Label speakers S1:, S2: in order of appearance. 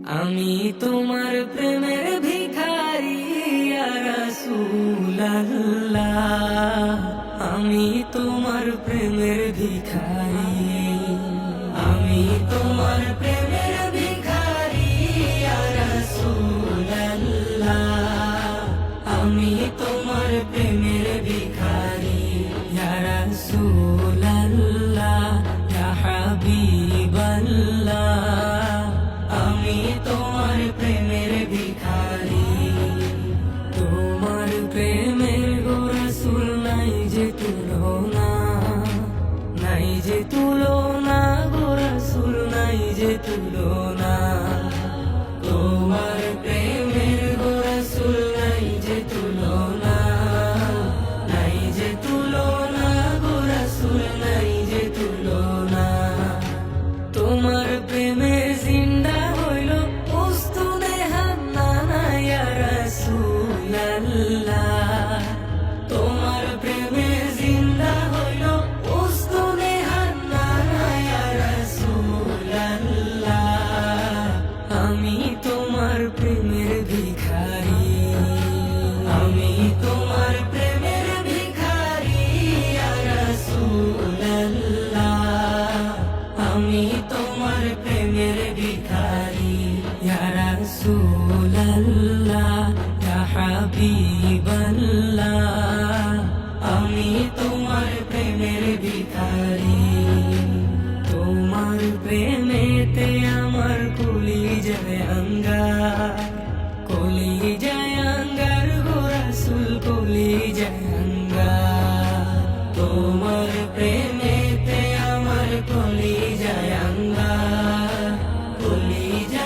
S1: আমি তোমার প্রেমের ভিখারি ইয়া রাসূলুল্লাহ, আমি তোমার প্রেমের ভিখারি, আমি তোমার প্রেমের ভিখারি ইয়া রাসূলুল্লাহ, আমি তোমার প্রেমের ভিখারি ইয়া রাসূলুল্লাহ, ইয়া হাবিবাল্লাহ, আমি তোমার প্রেমের ভিখারি। তোমার প্রেমের গো রাসূল নাই যে তুলনা, নাই যে তুলনা গো রাসূল, নাই যে তুলনা। তোমার প্রেমের গো রাসূল নাই যে তুলনা, নাই যে তুলনা গো রাসূল, নাই যে তুলনা। তোমার প্রেমে জিন্দা হইল উস্তুনে হান্নানা ইয়া রাসূলুল্লাহ, তোমার প্রেমে জিন্দা হইল উস্তুনে হান্নানা ইয়া রাসূলুল্লাহ, আমি তোমার প্রেমের ভিখারি, আমি তোমার প্রেমের ভিখারি ইয়া রাসূলুল্লাহ, আমি তোমার প্রেমের ভিখারি ইয়া রাসূলুল্লাহ, ইয়া হাবিবাল্লাহ, আমি তোমার প্রেমের ভিখারি। তোমার প্রেমেতে আমার কলিজায় আঙ্গার, কলিজায় আঙ্গার গো রাসূল, কলিজায় আঙ্গার। তোমার প্রেমেতে আমার কলিজায় আঙ্গার, কলিজায়